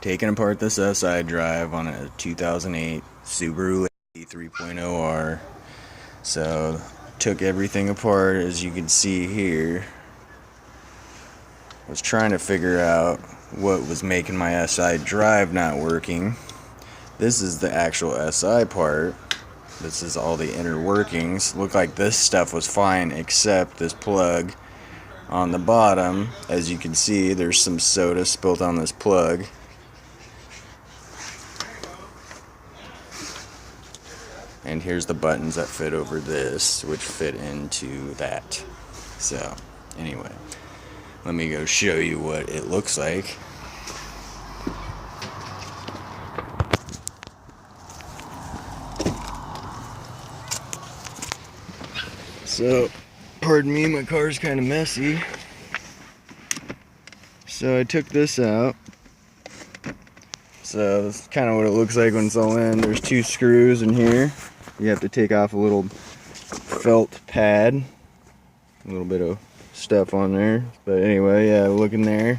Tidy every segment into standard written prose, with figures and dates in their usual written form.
taking apart this SI drive on a 2008 Subaru 3.0R. So, took everything apart, as you can see here. Was trying to figure out what was making my SI drive not working. This is the actual SI part. This is all the inner workings. Looked like this stuff was fine except this plug on the bottom. As you can see, there's some soda spilled on this plug. And here's the buttons that fit over this, which fit into that. So, anyway, let me go show you what it looks like. So, pardon me, my car's kind of messy. So I took this out. So that's kind of what it looks like when it's all in. There's two screws in here. You have to take off a little felt pad. A little bit of stuff on there. But anyway, yeah, look in there.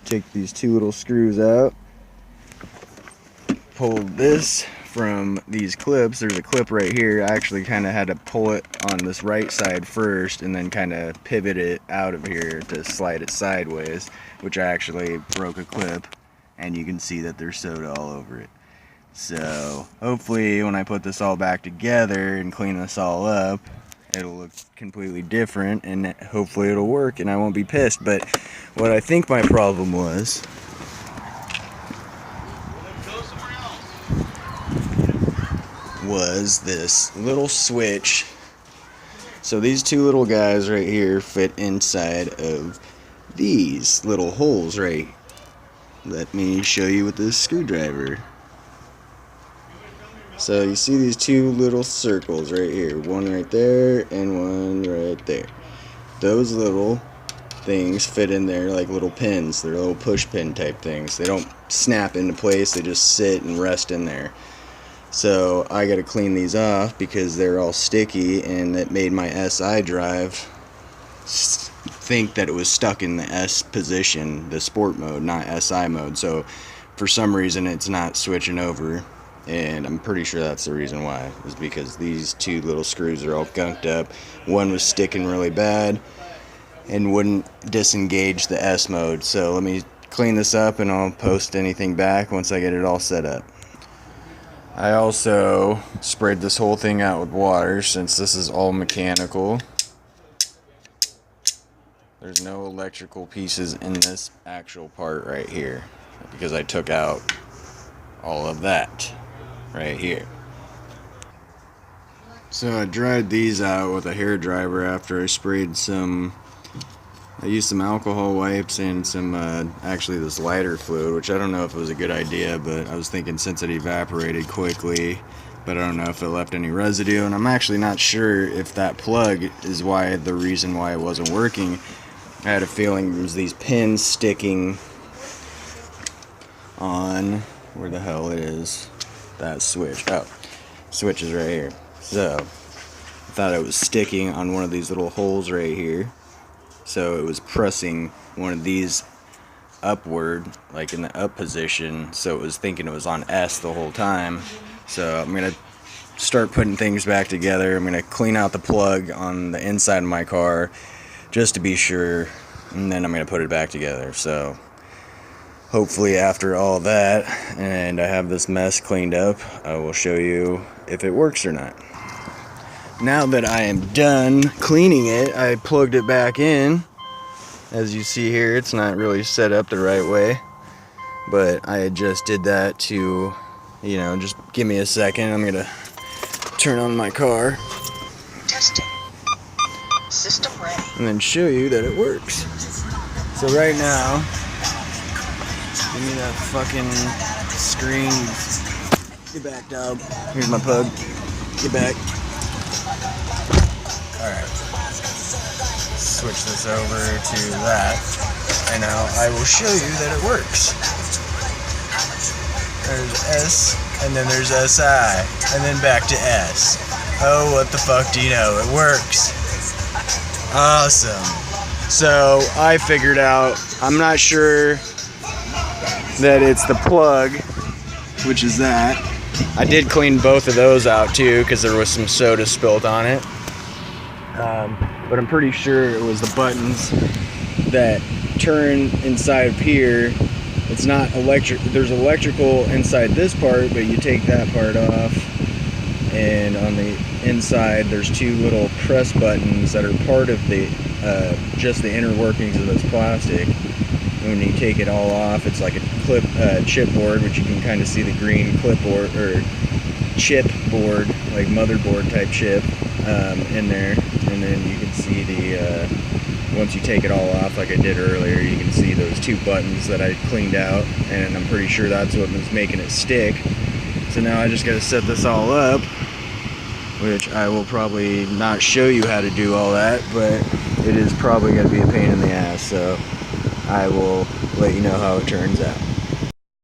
Take these two little screws out. Pull this from these clips. There's a clip right here. I actually kind of had to pull it on this right side first and then kind of pivot it out of here to slide it sideways, which I actually broke a clip, and you can see that there's soda all over it. So hopefully when I put this all back together and clean this all up, it'll look completely different, and hopefully it'll work and I won't be pissed. But what I think my problem was this little switch. So these two little guys right here fit inside of these little holes right. Let me show you with this screwdriver. So you see these two little circles right here, one right there and one right there. Those little things fit in there like little pins. They're little push pin type things. They don't snap into place, they just sit and rest in there. So I gotta clean these off because they're all sticky, and it made my SI drive think that it was stuck in the S position, the sport mode, not SI mode. So for some reason it's not switching over, and I'm pretty sure that's the reason why, is because these two little screws are all gunked up. One was sticking really bad and wouldn't disengage the S mode. So let me clean this up and I'll post anything back once I get it all set up. I also sprayed this whole thing out with water since this is all mechanical. There's no electrical pieces in this actual part right here because I took out all of that right here. So I dried these out with a hair dryer after I sprayed some. I used some alcohol wipes and some, actually this lighter fluid, which I don't know if it was a good idea, but I was thinking since it evaporated quickly, but I don't know if it left any residue, and I'm actually not sure if that plug is the reason why it wasn't working. I had a feeling it was these pins sticking on, where the hell it is, that switch. Oh, switch is right here. So, I thought it was sticking on one of these little holes right here. So it was pressing one of these upward, like in the up position, so it was thinking it was on S the whole time. So I'm going to start putting things back together. I'm going to clean out the plug on the inside of my car just to be sure, and then I'm going to put it back together. So hopefully after all that, and I have this mess cleaned up, I will show you if it works or not. Now that I am done cleaning it, I plugged it back in. As you see here, it's not really set up the right way, but I just did that to, just give me a second. I'm gonna turn on my car. Testing. System ready. And then show you that it works. So right now, give me that fucking screen. Get back, dog. Here's my pug. Get back. Alright, switch this over to that, and now I will show you that it works. There's S, and then there's SI, and then back to S. Oh, what the fuck do you know? It works. Awesome. So I figured out, I'm not sure that it's the plug, which is that. I did clean both of those out too because there was some soda spilled on it. But I'm pretty sure it was the buttons that turn inside of here. It's not electric. There's electrical inside this part, but you take that part off, and on the inside there's two little press buttons that are part of the just the inner workings of this plastic. And when you take it all off, it's like a chipboard, which you can kind of see the green clipboard or chip board, like motherboard type chip in there. And then you can see the once you take it all off, like I did earlier, you can see those two buttons that I cleaned out, and I'm pretty sure that's what was making it stick. So now I just got to set this all up, which I will probably not show you how to do all that, but it is probably going to be a pain in the ass, so I will let you know how it turns out.